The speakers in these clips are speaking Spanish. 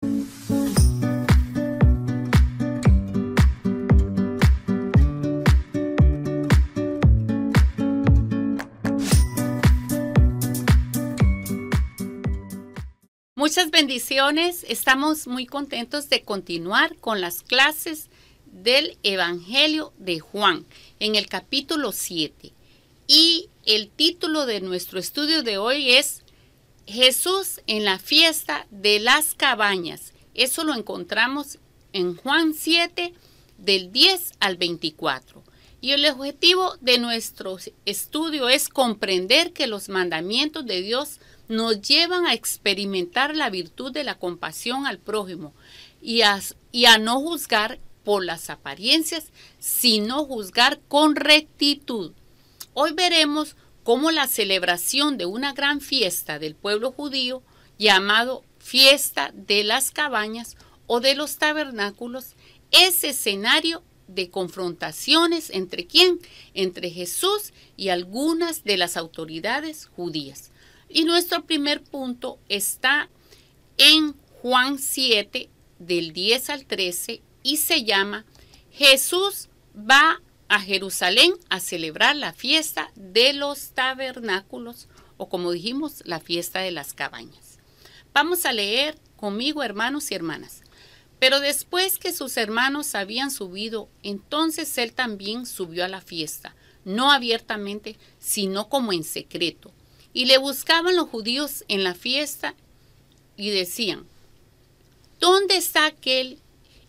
Muchas bendiciones. Estamos muy contentos de continuar con las clases del Evangelio de Juan en el capítulo 7. Y el título de nuestro estudio de hoy es Jesús en la fiesta de las cabañas. Eso lo encontramos en Juan 7 del 10 al 24. Y el objetivo de nuestro estudio es comprender que los mandamientos de Dios nos llevan a experimentar la virtud de la compasión al prójimo y a no juzgar por las apariencias, sino juzgar con rectitud. Hoy veremos cómo la celebración de una gran fiesta del pueblo judío, llamado Fiesta de las Cabañas o de los Tabernáculos, es escenario de confrontaciones ¿entre quién? Entre Jesús y algunas de las autoridades judías. Y nuestro primer punto está en Juan 7, del 10 al 13, y se llama Jesús va a Jerusalén a celebrar la fiesta de los tabernáculos, o como dijimos, la fiesta de las cabañas. Vamos a leer conmigo, hermanos y hermanas. Pero después que sus hermanos habían subido, entonces él también subió a la fiesta, no abiertamente, sino como en secreto. Y le buscaban los judíos en la fiesta y decían, ¿dónde está aquel?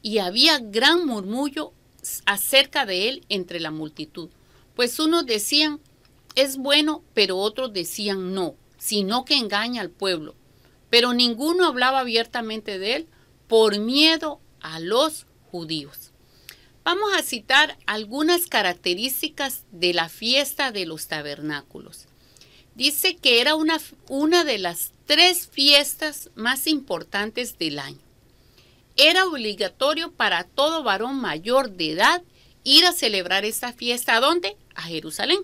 Y había gran murmullo acerca de él entre la multitud. Pues unos decían, es bueno, pero otros decían no, sino que engaña al pueblo. Pero ninguno hablaba abiertamente de él por miedo a los judíos. Vamos a citar algunas características de la fiesta de los tabernáculos. Dice que era una de las 3 fiestas más importantes del año. Era obligatorio para todo varón mayor de edad ir a celebrar esta fiesta. ¿A dónde? A Jerusalén.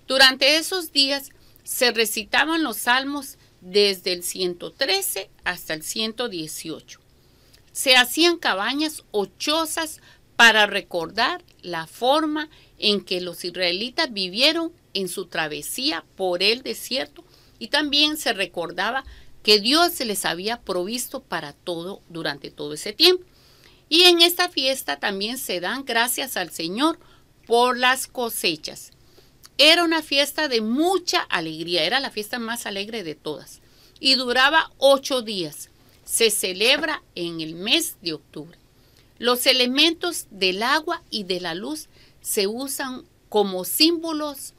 Durante esos días se recitaban los salmos desde el 113 hasta el 118. Se hacían cabañas o chozas para recordar la forma en que los israelitas vivieron en su travesía por el desierto, y también se recordaba que Dios se les había provisto para todo durante todo ese tiempo. Y en esta fiesta también se dan gracias al Señor por las cosechas. Era una fiesta de mucha alegría, era la fiesta más alegre de todas y duraba 8 días. Se celebra en el mes de octubre. Los elementos del agua y de la luz se usan como símbolos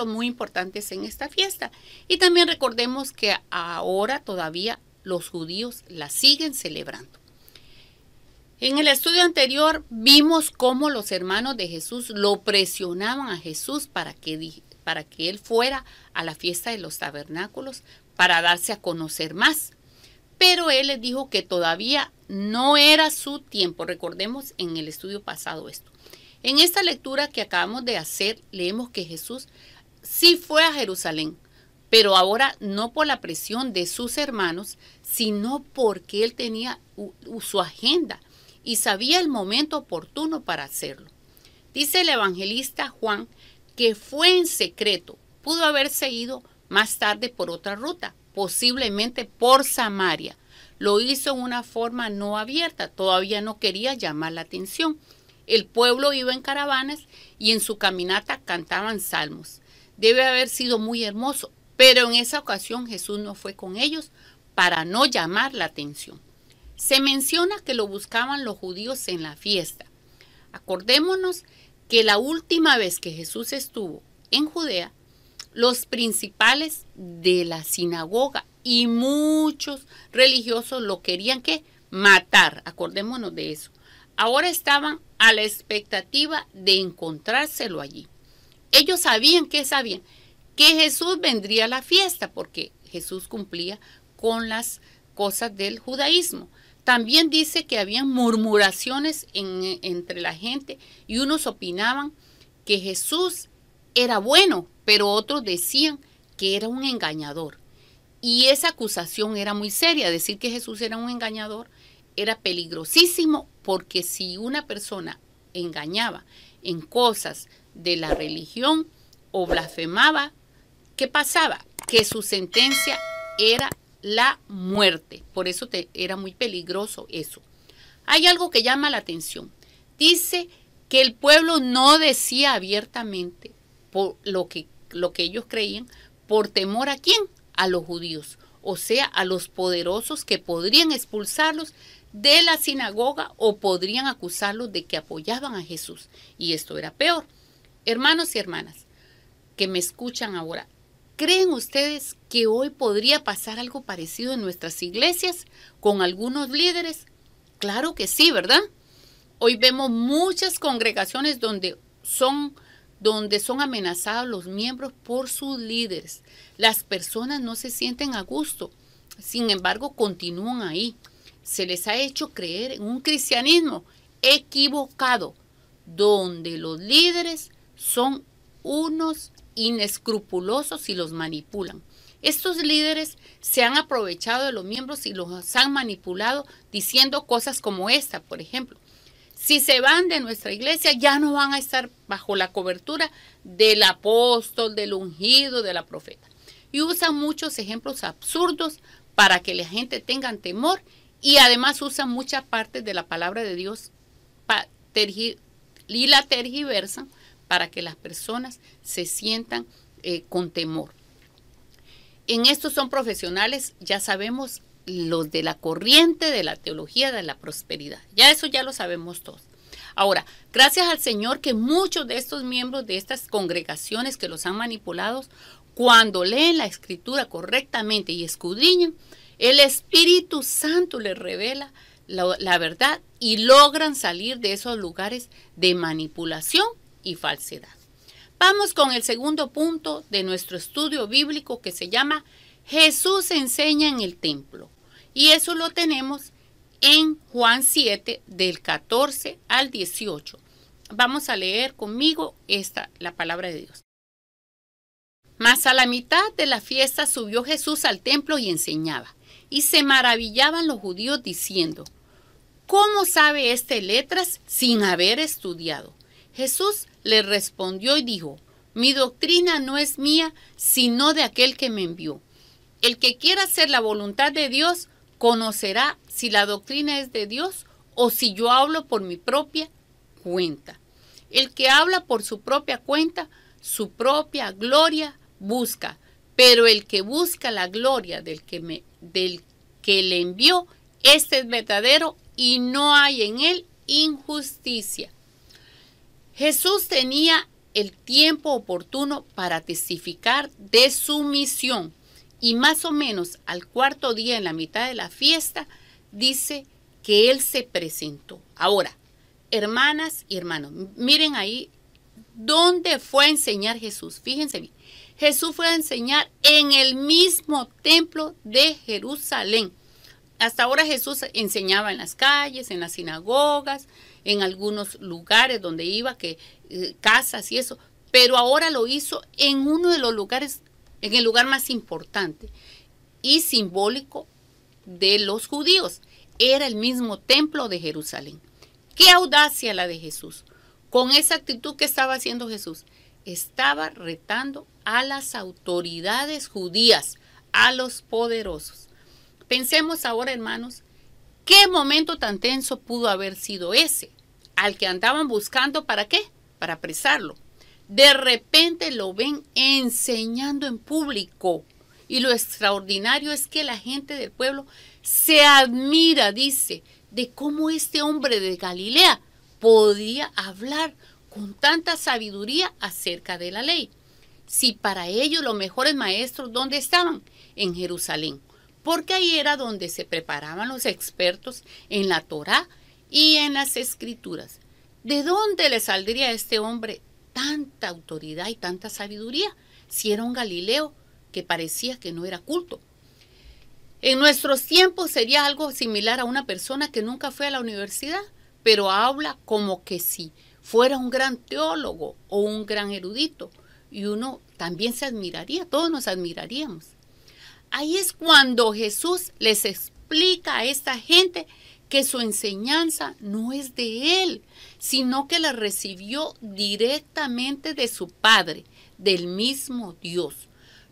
muy importantes en esta fiesta. Y también recordemos que ahora todavía los judíos la siguen celebrando. En el estudio anterior vimos cómo los hermanos de Jesús lo presionaban a Jesús para que él fuera a la fiesta de los tabernáculos para darse a conocer más. Pero él les dijo que todavía no era su tiempo. Recordemos en el estudio pasado esto. En esta lectura que acabamos de hacer, leemos que Jesús sí fue a Jerusalén, pero ahora no por la presión de sus hermanos, sino porque él tenía su agenda y sabía el momento oportuno para hacerlo. Dice el evangelista Juan que fue en secreto, pudo haberse ido más tarde por otra ruta, posiblemente por Samaria. Lo hizo en una forma no abierta, todavía no quería llamar la atención. El pueblo iba en caravanas y en su caminata cantaban salmos. Debe haber sido muy hermoso, pero en esa ocasión Jesús no fue con ellos para no llamar la atención. Se menciona que lo buscaban los judíos en la fiesta. Acordémonos que la última vez que Jesús estuvo en Judea, los principales de la sinagoga y muchos religiosos lo querían ¿qué? Matar. Acordémonos de eso. Ahora estaban a la expectativa de encontrárselo allí. Ellos sabían que Jesús vendría a la fiesta porque Jesús cumplía con las cosas del judaísmo. También dice que habían murmuraciones entre la gente y unos opinaban que Jesús era bueno, pero otros decían que era un engañador. Y esa acusación era muy seria. Decir que Jesús era un engañador era peligrosísimo, porque si una persona engañaba en cosas de la religión o blasfemaba, ¿qué pasaba? Que su sentencia era la muerte. Por eso era muy peligroso eso. Hay algo que llama la atención. Dice que el pueblo no decía abiertamente por lo que ellos creían, por temor ¿a quién? A los judíos, o sea, a los poderosos que podrían expulsarlos de la sinagoga o podrían acusarlos de que apoyaban a Jesús. Y esto era peor. Hermanos y hermanas que me escuchan ahora, ¿creen ustedes que hoy podría pasar algo parecido en nuestras iglesias con algunos líderes? Claro que sí, ¿verdad? Hoy vemos muchas congregaciones donde son amenazados los miembros por sus líderes. Las personas no se sienten a gusto, sin embargo continúan ahí. Se les ha hecho creer en un cristianismo equivocado, donde los líderes son unos inescrupulosos y los manipulan. Estos líderes se han aprovechado de los miembros y los han manipulado diciendo cosas como esta, por ejemplo. Si se van de nuestra iglesia, ya no van a estar bajo la cobertura del apóstol, del ungido, de la profeta. Y usan muchos ejemplos absurdos para que la gente tenga temor, y además usan muchas partes de la palabra de Dios y la tergiversan para que las personas se sientan con temor. En estos son profesionales, ya sabemos, los de la corriente de la teología de la prosperidad. Ya eso ya lo sabemos todos. Ahora, gracias al Señor que muchos de estos miembros de estas congregaciones que los han manipulado, cuando leen la Escritura correctamente y escudriñan, el Espíritu Santo les revela la verdad y logran salir de esos lugares de manipulación y falsedad. Vamos con el segundo punto de nuestro estudio bíblico, que se llama Jesús enseña en el templo. Y eso lo tenemos en Juan 7, del 14 al 18. Vamos a leer conmigo la palabra de Dios. Mas a la mitad de la fiesta subió Jesús al templo y enseñaba. Y se maravillaban los judíos diciendo: ¿cómo sabe este letras sin haber estudiado? Jesús le respondió y dijo: mi doctrina no es mía, sino de aquel que me envió. El que quiera hacer la voluntad de Dios conocerá si la doctrina es de Dios o si yo hablo por mi propia cuenta. El que habla por su propia cuenta, su propia gloria busca, pero el que busca la gloria del que le envió, este es verdadero y no hay en él injusticia. Jesús tenía el tiempo oportuno para testificar de su misión, y más o menos al cuarto día, en la mitad de la fiesta, dice que él se presentó. Ahora, hermanas y hermanos, miren ahí dónde fue a enseñar Jesús. Fíjense bien, Jesús fue a enseñar en el mismo templo de Jerusalén. Hasta ahora Jesús enseñaba en las calles, en las sinagogas, en algunos lugares donde iba, casas y eso, pero ahora lo hizo en uno de los lugares, en el lugar más importante y simbólico de los judíos. Era el mismo templo de Jerusalén. ¡Qué audacia la de Jesús! Con esa actitud que estaba haciendo Jesús, estaba retando a las autoridades judías, a los poderosos. Pensemos ahora, hermanos, ¿qué momento tan tenso pudo haber sido ese? Al que andaban buscando, ¿para qué? Para apresarlo. De repente lo ven enseñando en público. Y lo extraordinario es que la gente del pueblo se admira, dice, de cómo este hombre de Galilea podía hablar con tanta sabiduría acerca de la ley. Si para ellos los mejores maestros, ¿dónde estaban? En Jerusalén. Porque ahí era donde se preparaban los expertos en la Torá y en las Escrituras. ¿De dónde le saldría a este hombre tanta autoridad y tanta sabiduría si era un Galileo que parecía que no era culto? En nuestros tiempos sería algo similar a una persona que nunca fue a la universidad, pero habla como que si fuera un gran teólogo o un gran erudito. Y uno también se admiraría, todos nos admiraríamos. Ahí es cuando Jesús les explica a esta gente que su enseñanza no es de él, sino que la recibió directamente de su Padre, del mismo Dios.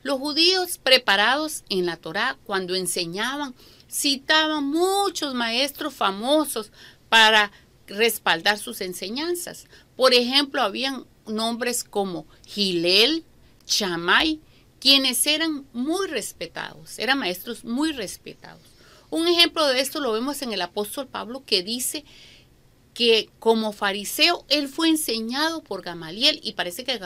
Los judíos preparados en la Torá, cuando enseñaban, citaban muchos maestros famosos para respaldar sus enseñanzas. Por ejemplo, habían nombres como Hillel, Shammai, quienes eran muy respetados, eran maestros muy respetados. Un ejemplo de esto lo vemos en el apóstol Pablo, que dice que como fariseo él fue enseñado por Gamaliel, y parece que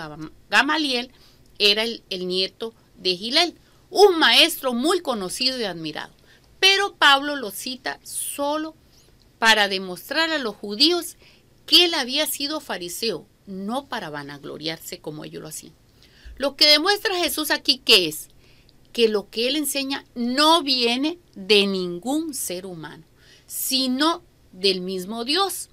Gamaliel era el nieto de Hillel, un maestro muy conocido y admirado. Pero Pablo lo cita solo para demostrar a los judíos que él había sido fariseo, no para vanagloriarse como ellos lo hacían. Lo que demuestra Jesús aquí, ¿qué es? Que lo que él enseña no viene de ningún ser humano, sino del mismo Dios,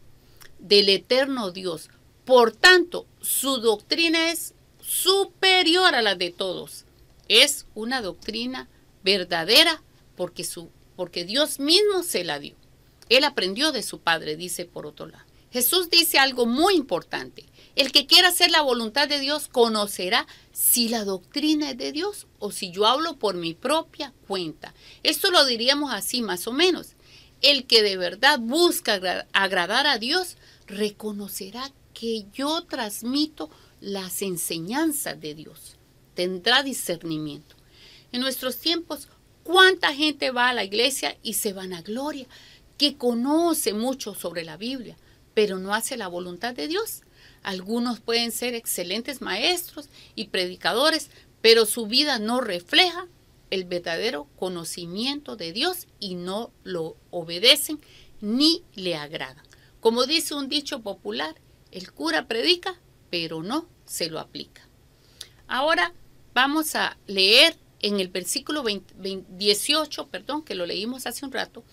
del eterno Dios. Por tanto, su doctrina es superior a la de todos. Es una doctrina verdadera porque Dios mismo se la dio. Él aprendió de su Padre, dice por otro lado. Jesús dice algo muy importante. El que quiera hacer la voluntad de Dios conocerá si la doctrina es de Dios o si yo hablo por mi propia cuenta. Esto lo diríamos así más o menos. El que de verdad busca agradar a Dios reconocerá que yo transmito las enseñanzas de Dios. Tendrá discernimiento. En nuestros tiempos, ¿cuánta gente va a la iglesia y se vanagloria, que conoce mucho sobre la Biblia, pero no hace la voluntad de Dios? Algunos pueden ser excelentes maestros y predicadores, pero su vida no refleja el verdadero conocimiento de Dios y no lo obedecen ni le agradan. Como dice un dicho popular, el cura predica, pero no se lo aplica. Ahora vamos a leer en el versículo 18, que lo leímos hace un rato,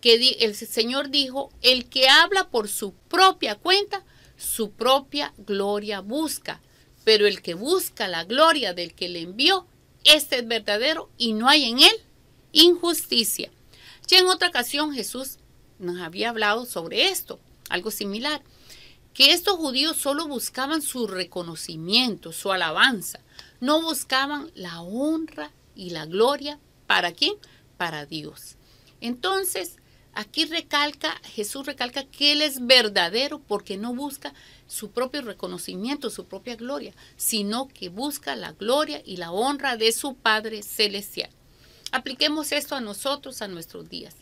que el Señor dijo: el que habla por su propia cuenta, su propia gloria busca, pero el que busca la gloria del que le envió, este es verdadero y no hay en él injusticia. Ya en otra ocasión Jesús nos había hablado sobre esto, algo similar, que estos judíos solo buscaban su reconocimiento, su alabanza, no buscaban la honra y la gloria. ¿Para quién? Para Dios. Entonces, aquí Jesús recalca que Él es verdadero porque no busca su propio reconocimiento, su propia gloria, sino que busca la gloria y la honra de su Padre Celestial. Apliquemos esto a nosotros, a nuestros días.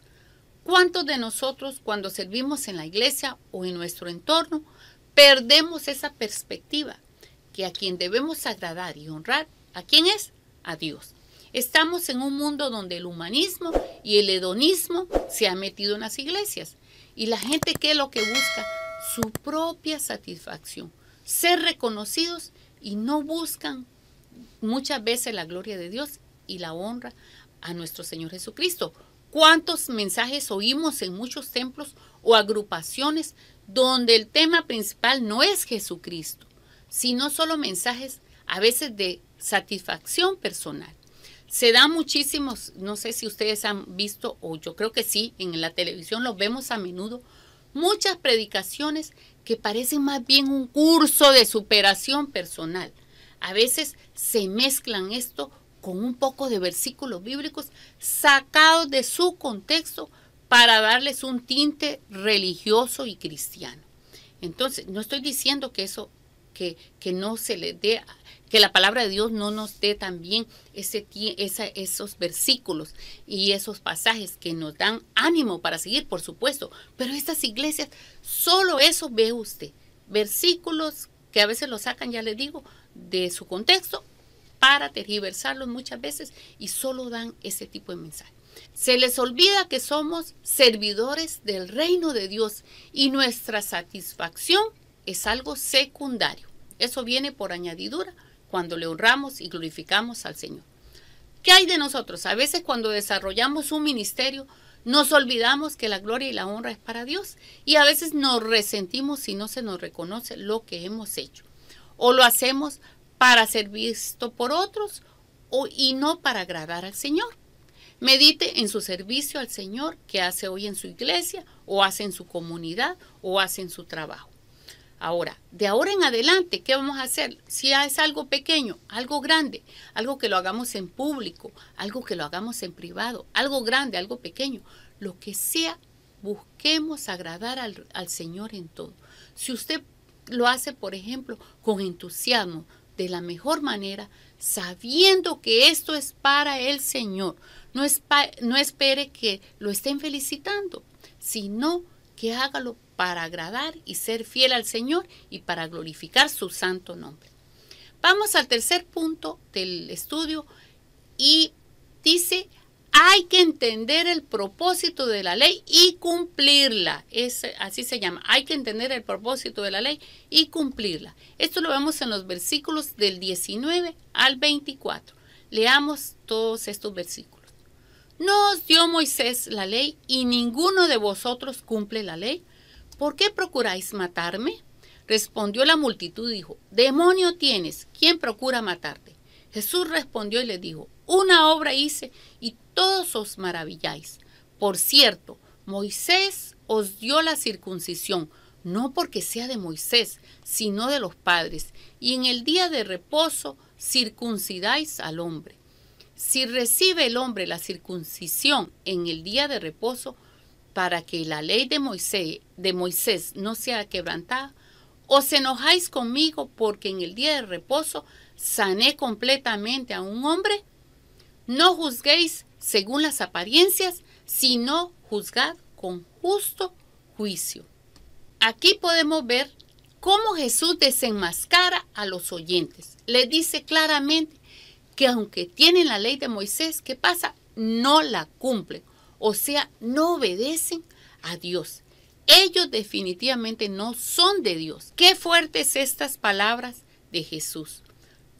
¿Cuántos de nosotros, cuando servimos en la iglesia o en nuestro entorno, perdemos esa perspectiva? Que a quien debemos agradar y honrar, ¿a quién es? A Dios. Estamos en un mundo donde el humanismo y el hedonismo se han metido en las iglesias. Y la gente, ¿qué es lo que busca? Su propia satisfacción. Ser reconocidos, y no buscan muchas veces la gloria de Dios y la honra a nuestro Señor Jesucristo. ¿Cuántos mensajes oímos en muchos templos o agrupaciones donde el tema principal no es Jesucristo, sino solo mensajes a veces de satisfacción personal? Se da muchísimos, no sé si ustedes han visto, o yo creo que sí, en la televisión los vemos a menudo, muchas predicaciones que parecen más bien un curso de superación personal. A veces se mezclan esto con un poco de versículos bíblicos sacados de su contexto para darles un tinte religioso y cristiano. Entonces, no estoy diciendo que eso, que no se le dé, que la palabra de Dios no nos dé también esos versículos y esos pasajes que nos dan ánimo para seguir, por supuesto. Pero estas iglesias, solo eso ve usted. Versículos que a veces los sacan, ya les digo, de su contexto para tergiversarlos muchas veces y solo dan ese tipo de mensaje. Se les olvida que somos servidores del reino de Dios y nuestra satisfacción es algo secundario. Eso viene por añadidura cuando le honramos y glorificamos al Señor. ¿Qué hay de nosotros? A veces cuando desarrollamos un ministerio nos olvidamos que la gloria y la honra es para Dios y a veces nos resentimos si no se nos reconoce lo que hemos hecho. O lo hacemos para ser visto por otros y no para agradar al Señor. Medite en su servicio al Señor que hace hoy en su iglesia, o hace en su comunidad, o hace en su trabajo. Ahora, de ahora en adelante, ¿qué vamos a hacer? Si es algo pequeño, algo grande, algo que lo hagamos en público, algo que lo hagamos en privado, algo grande, algo pequeño, lo que sea, busquemos agradar al Señor en todo. Si usted lo hace, por ejemplo, con entusiasmo, de la mejor manera, sabiendo que esto es para el Señor, no espere que lo estén felicitando, sino que hágalo para agradar y ser fiel al Señor y para glorificar su santo nombre. Vamos al tercer punto del estudio y dice: hay que entender el propósito de la ley y cumplirla. Así se llama. Hay que entender el propósito de la ley y cumplirla. Esto lo vemos en los versículos del 19 al 24. Leamos todos estos versículos. ¿No os dio Moisés la ley y ninguno de vosotros cumple la ley? ¿Por qué procuráis matarme? Respondió la multitud y dijo: demonio tienes, ¿quién procura matarte? Jesús respondió y le dijo: una obra hice y todos os maravilláis. Por cierto, Moisés os dio la circuncisión, no porque sea de Moisés, sino de los padres, y en el día de reposo circuncidáis al hombre. Si recibe el hombre la circuncisión en el día de reposo, para que la ley de Moisés no sea quebrantada, os enojáis conmigo porque en el día de reposo sané completamente a un hombre. No juzguéis según las apariencias, sino juzgad con justo juicio. Aquí podemos ver cómo Jesús desenmascara a los oyentes. Les dice claramente que aunque tienen la ley de Moisés, ¿qué pasa? No la cumplen. O sea, no obedecen a Dios. Ellos definitivamente no son de Dios. Qué fuertes estas palabras de Jesús.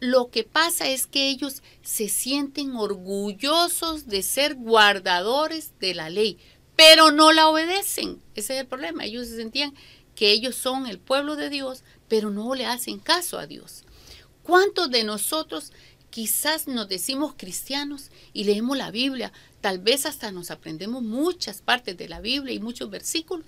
Lo que pasa es que ellos se sienten orgullosos de ser guardadores de la ley, pero no la obedecen. Ese es el problema. Ellos se sentían que ellos son el pueblo de Dios, pero no le hacen caso a Dios. ¿Cuántos de nosotros quizás nos decimos cristianos y leemos la Biblia? Tal vez hasta nos aprendemos muchas partes de la Biblia y muchos versículos,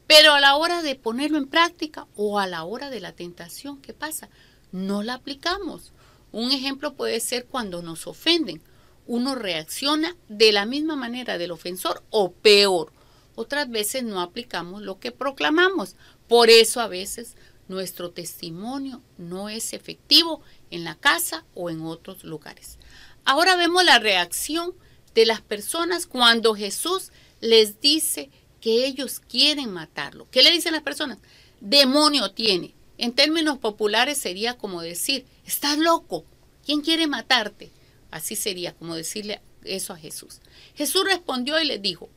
pero a la hora de ponerlo en práctica o a la hora de la tentación, ¿qué pasa? No la aplicamos. Un ejemplo puede ser cuando nos ofenden. Uno reacciona de la misma manera del ofensor o peor. Otras veces no aplicamos lo que proclamamos. Por eso a veces nuestro testimonio no es efectivo en la casa o en otros lugares. Ahora vemos la reacción de las personas cuando Jesús les dice que ellos quieren matarlo. ¿Qué le dicen las personas? Demonio tiene. En términos populares sería como decir: estás loco, ¿quién quiere matarte? Así sería como decirle eso a Jesús. Jesús respondió y les dijo: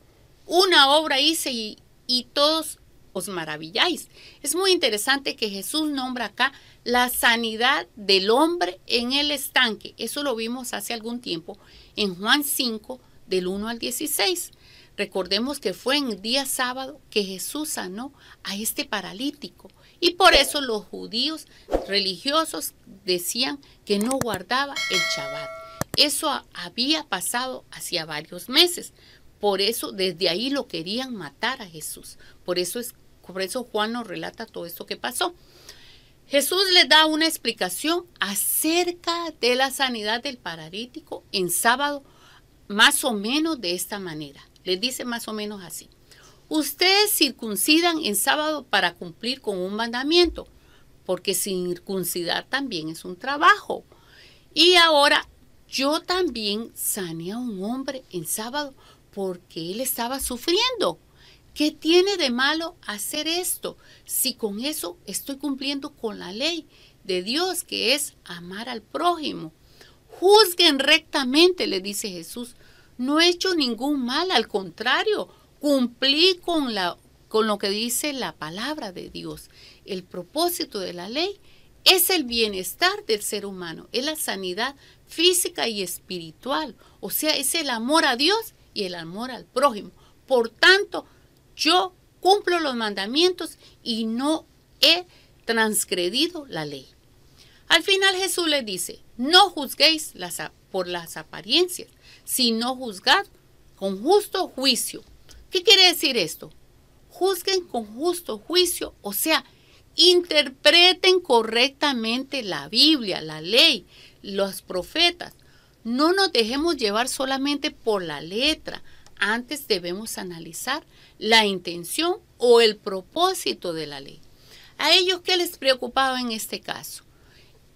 una obra hice y todos os maravilláis. Es muy interesante que Jesús nombra acá la sanidad del hombre en el estanque. Eso lo vimos hace algún tiempo en Juan 5, del 1 al 16. Recordemos que fue en el día sábado que Jesús sanó a este paralítico. Y por eso los judíos religiosos decían que no guardaba el Shabbat. Eso había pasado hacía varios meses. Por eso desde ahí lo querían matar a Jesús. Por eso Juan nos relata todo esto que pasó. Jesús les da una explicación acerca de la sanidad del paralítico en sábado, más o menos de esta manera. Les dice más o menos así: ustedes circuncidan en sábado para cumplir con un mandamiento, porque circuncidar también es un trabajo. Y ahora yo también sané a un hombre en sábado porque él estaba sufriendo. ¿Qué tiene de malo hacer esto? Si con eso estoy cumpliendo con la ley de Dios, que es amar al prójimo. Juzguen rectamente, le dice Jesús. No he hecho ningún mal, al contrario, cumplí con lo que dice la palabra de Dios. El propósito de la ley es el bienestar del ser humano, es la sanidad física y espiritual. O sea, es el amor a Dios y el amor al prójimo. Por tanto, yo cumplo los mandamientos y no he transgredido la ley. Al final Jesús les dice: no juzguéis por las apariencias, sino juzgad con justo juicio. ¿Qué quiere decir esto? Juzguen con justo juicio, o sea, interpreten correctamente la Biblia, la ley, los profetas. No nos dejemos llevar solamente por la letra. Antes debemos analizar la intención o el propósito de la ley. ¿A ellos qué les preocupaba en este caso?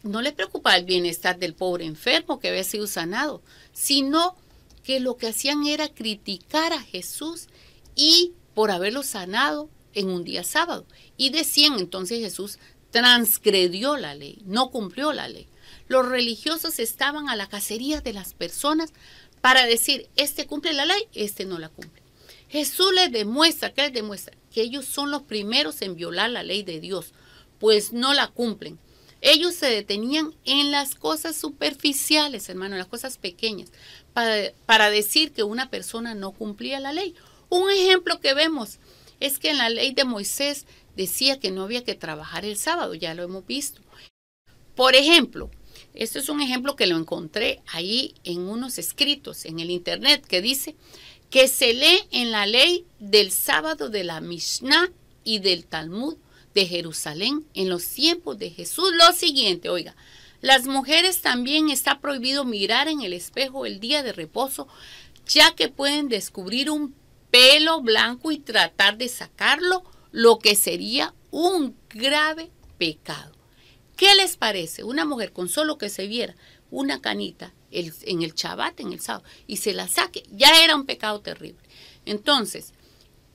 No les preocupaba el bienestar del pobre enfermo que había sido sanado, sino que lo que hacían era criticar a Jesús y por haberlo sanado en un día sábado. Y decían entonces Jesús transgredió la ley, no cumplió la ley. Los religiosos estaban a la cacería de las personas para decir, este cumple la ley, este no la cumple. Jesús les demuestra, ¿qué les demuestra? Que ellos son los primeros en violar la ley de Dios, pues no la cumplen. Ellos se detenían en las cosas superficiales, hermano, en las cosas pequeñas, para decir que una persona no cumplía la ley. Un ejemplo que vemos es que en la ley de Moisés decía que no había que trabajar el sábado, ya lo hemos visto. Por ejemplo, esto es un ejemplo que lo encontré ahí en unos escritos en el internet que dice que se lee en la ley del sábado de la Mishnah y del Talmud de Jerusalén en los tiempos de Jesús lo siguiente, oiga, las mujeres también está prohibido mirar en el espejo el día de reposo, ya que pueden descubrir un pelo blanco y tratar de sacarlo, lo que sería un grave pecado. ¿Qué les parece? Una mujer con solo que se viera una canita en el Shabbat, en el sábado, y se la saque, ya era un pecado terrible. Entonces,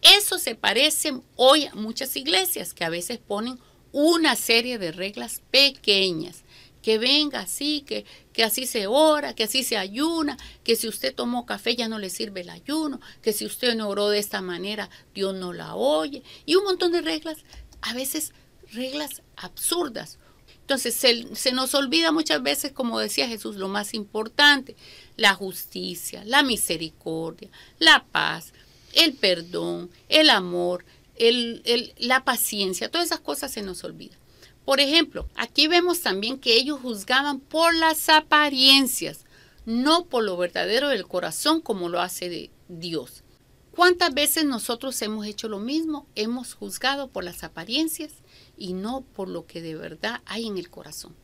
eso se parece hoy a muchas iglesias que a veces ponen una serie de reglas pequeñas, que venga así, que así se ora, que así se ayuna, que si usted tomó café ya no le sirve el ayuno, que si usted no oró de esta manera Dios no la oye, y un montón de reglas, a veces reglas absurdas. Entonces se nos olvida muchas veces, como decía Jesús, lo más importante, la justicia, la misericordia, la paz, el perdón, el amor, la paciencia, todas esas cosas se nos olvidan. Por ejemplo, aquí vemos también que ellos juzgaban por las apariencias, no por lo verdadero del corazón como lo hace Dios. ¿Cuántas veces nosotros hemos hecho lo mismo? Hemos juzgado por las apariencias y no por lo que de verdad hay en el corazón.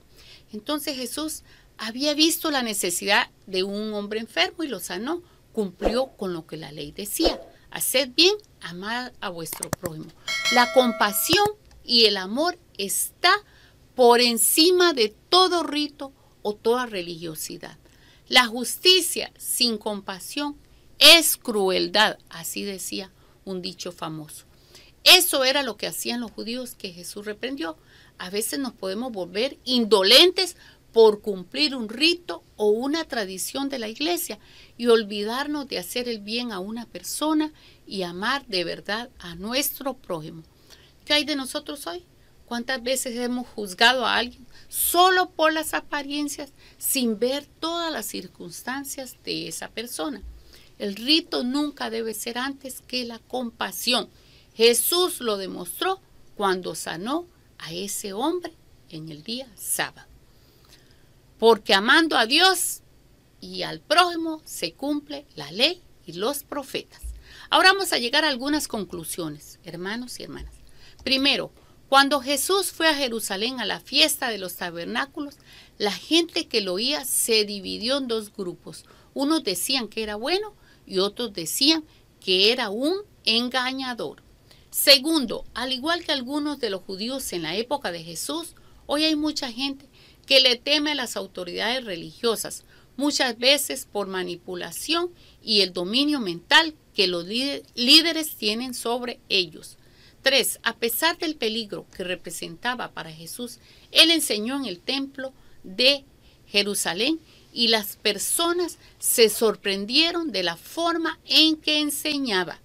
Entonces Jesús había visto la necesidad de un hombre enfermo y lo sanó. Cumplió con lo que la ley decía. Haced bien, amad a vuestro prójimo. La compasión y el amor está por encima de todo rito o toda religiosidad. La justicia sin compasión es crueldad, así decía un dicho famoso. Eso era lo que hacían los judíos que Jesús reprendió. A veces nos podemos volver indolentes por cumplir un rito o una tradición de la iglesia y olvidarnos de hacer el bien a una persona y amar de verdad a nuestro prójimo. ¿Qué hay de nosotros hoy? ¿Cuántas veces hemos juzgado a alguien solo por las apariencias sin ver todas las circunstancias de esa persona? El rito nunca debe ser antes que la compasión. Jesús lo demostró cuando sanó a ese hombre en el día sábado. Porque amando a Dios y al prójimo se cumple la ley y los profetas. Ahora vamos a llegar a algunas conclusiones, hermanos y hermanas. Primero, cuando Jesús fue a Jerusalén a la fiesta de los tabernáculos, la gente que lo oía se dividió en dos grupos. Unos decían que era bueno y otros decían que era un engañador. Segundo, al igual que algunos de los judíos en la época de Jesús, hoy hay mucha gente que le teme a las autoridades religiosas, muchas veces por manipulación y el dominio mental que los líderes tienen sobre ellos. 3. A pesar del peligro que representaba para Jesús, él enseñó en el templo de Jerusalén y las personas se sorprendieron de la forma en que enseñaba.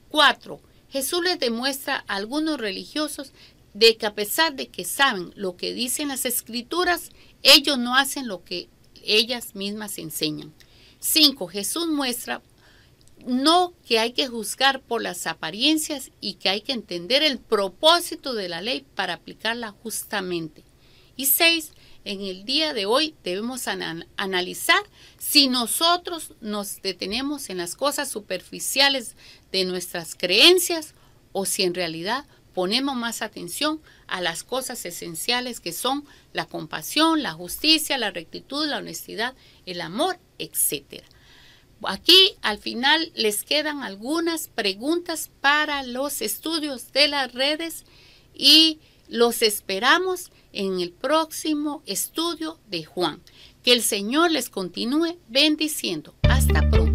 4. Jesús les demuestra a algunos religiosos de que a pesar de que saben lo que dicen las escrituras, ellos no hacen lo que ellas mismas enseñan. 5. Jesús muestra no que hay que juzgar por las apariencias y que hay que entender el propósito de la ley para aplicarla justamente. Y 6. en el día de hoy debemos analizar si nosotros nos detenemos en las cosas superficiales de nuestras creencias o si en realidad ponemos más atención a las cosas esenciales que son la compasión, la justicia, la rectitud, la honestidad, el amor, etc. Aquí al final les quedan algunas preguntas para los estudios de las redes y los esperamos en el próximo estudio de Juan. Que el Señor les continúe bendiciendo. Hasta pronto.